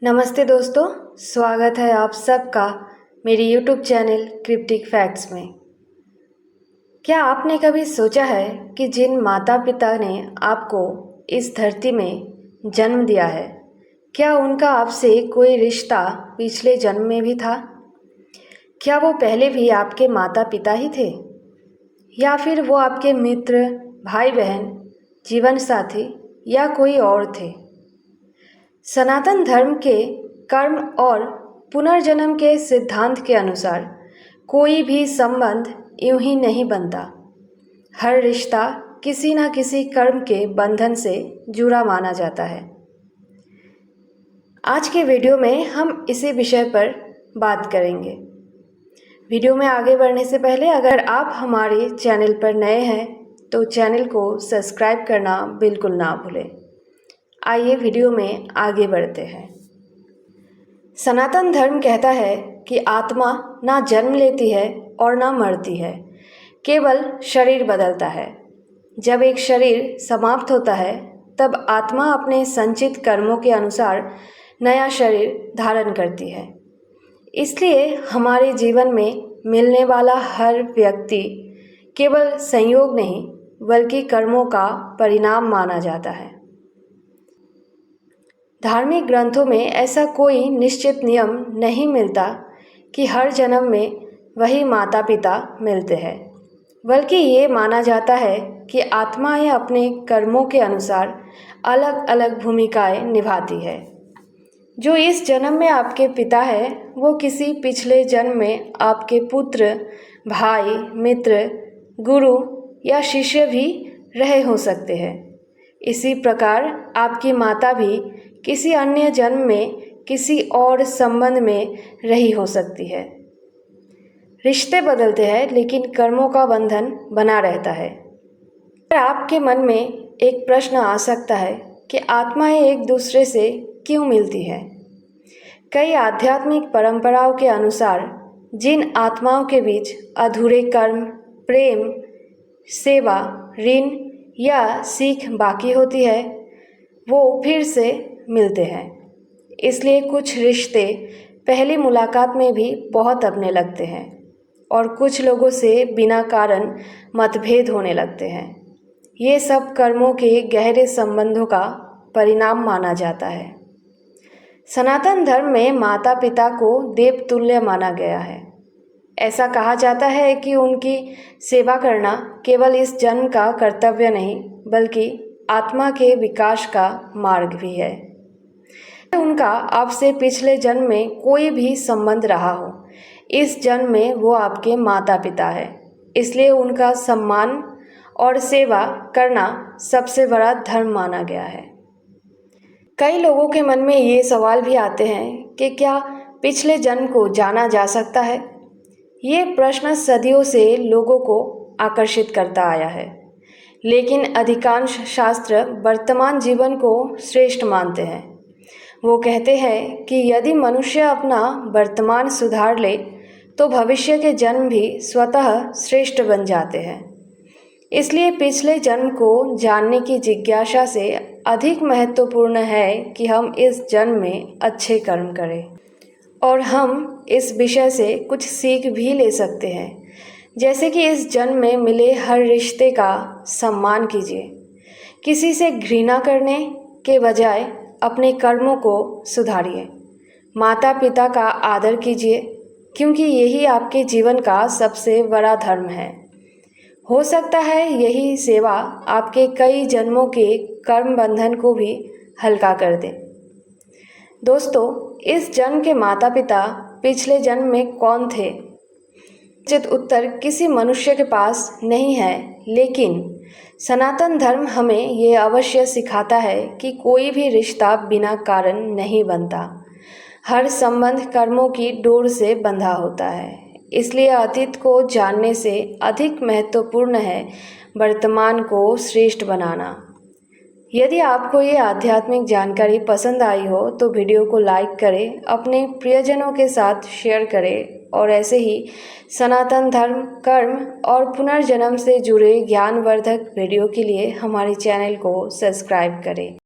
नमस्ते दोस्तों, स्वागत है आप सबका मेरी YouTube चैनल क्रिप्टिक फैक्ट्स में। क्या आपने कभी सोचा है कि जिन माता पिता ने आपको इस धरती में जन्म दिया है, क्या उनका आपसे कोई रिश्ता पिछले जन्म में भी था? क्या वो पहले भी आपके माता पिता ही थे, या फिर वो आपके मित्र, भाई बहन, जीवन साथी या कोई और थे? सनातन धर्म के कर्म और पुनर्जन्म के सिद्धांत के अनुसार कोई भी संबंध यूं ही नहीं बनता। हर रिश्ता किसी न किसी कर्म के बंधन से जुड़ा माना जाता है। आज के वीडियो में हम इसी विषय पर बात करेंगे। वीडियो में आगे बढ़ने से पहले अगर आप हमारे चैनल पर नए हैं तो चैनल को सब्सक्राइब करना बिल्कुल ना भूलें। आइए वीडियो में आगे बढ़ते हैं। सनातन धर्म कहता है कि आत्मा ना जन्म लेती है और ना मरती है, केवल शरीर बदलता है। जब एक शरीर समाप्त होता है तब आत्मा अपने संचित कर्मों के अनुसार नया शरीर धारण करती है। इसलिए हमारे जीवन में मिलने वाला हर व्यक्ति केवल संयोग नहीं बल्कि कर्मों का परिणाम माना जाता है। धार्मिक ग्रंथों में ऐसा कोई निश्चित नियम नहीं मिलता कि हर जन्म में वही माता पिता मिलते हैं, बल्कि ये माना जाता है कि आत्माएं अपने कर्मों के अनुसार अलग अलग भूमिकाएं निभाती है। जो इस जन्म में आपके पिता है वो किसी पिछले जन्म में आपके पुत्र, भाई, मित्र, गुरु या शिष्य भी रहे हो सकते हैं। इसी प्रकार आपकी माता भी किसी अन्य जन्म में किसी और संबंध में रही हो सकती है। रिश्ते बदलते हैं लेकिन कर्मों का बंधन बना रहता है। पर आपके मन में एक प्रश्न आ सकता है कि आत्माएं एक दूसरे से क्यों मिलती है? कई आध्यात्मिक परंपराओं के अनुसार जिन आत्माओं के बीच अधूरे कर्म, प्रेम, सेवा, ऋण या सीख बाकी होती है वो फिर से मिलते हैं। इसलिए कुछ रिश्ते पहली मुलाकात में भी बहुत अपने लगते हैं और कुछ लोगों से बिना कारण मतभेद होने लगते हैं। ये सब कर्मों के गहरे संबंधों का परिणाम माना जाता है। सनातन धर्म में माता पिता को देवतुल्य माना गया है। ऐसा कहा जाता है कि उनकी सेवा करना केवल इस जन्म का कर्तव्य नहीं बल्कि आत्मा के विकास का मार्ग भी है। उनका आपसे पिछले जन्म में कोई भी संबंध रहा हो, इस जन्म में वो आपके माता पिता है। इसलिए उनका सम्मान और सेवा करना सबसे बड़ा धर्म माना गया है। कई लोगों के मन में ये सवाल भी आते हैं कि क्या पिछले जन्म को जाना जा सकता है? ये प्रश्न सदियों से लोगों को आकर्षित करता आया है, लेकिन अधिकांश शास्त्र वर्तमान जीवन को श्रेष्ठ मानते हैं। वो कहते हैं कि यदि मनुष्य अपना वर्तमान सुधार ले तो भविष्य के जन्म भी स्वतः श्रेष्ठ बन जाते हैं। इसलिए पिछले जन्म को जानने की जिज्ञासा से अधिक महत्वपूर्ण है कि हम इस जन्म में अच्छे कर्म करें और हम इस विषय से कुछ सीख भी ले सकते हैं। जैसे कि इस जन्म में मिले हर रिश्ते का सम्मान कीजिए। किसी से घृणा करने के बजाय अपने कर्मों को सुधारिए। माता पिता का आदर कीजिए क्योंकि यही आपके जीवन का सबसे बड़ा धर्म है। हो सकता है यही सेवा आपके कई जन्मों के कर्म बंधन को भी हल्का कर दे। दोस्तों, इस जन्म के माता पिता पिछले जन्म में कौन थे? उचित उत्तर किसी मनुष्य के पास नहीं है, लेकिन सनातन धर्म हमें ये अवश्य सिखाता है कि कोई भी रिश्ता बिना कारण नहीं बनता। हर संबंध कर्मों की डोर से बंधा होता है। इसलिए अतीत को जानने से अधिक महत्वपूर्ण है वर्तमान को श्रेष्ठ बनाना। यदि आपको ये आध्यात्मिक जानकारी पसंद आई हो तो वीडियो को लाइक करें, अपने प्रियजनों के साथ शेयर करें और ऐसे ही सनातन धर्म, कर्म और पुनर्जन्म से जुड़े ज्ञानवर्धक वीडियो के लिए हमारे चैनल को सब्सक्राइब करें।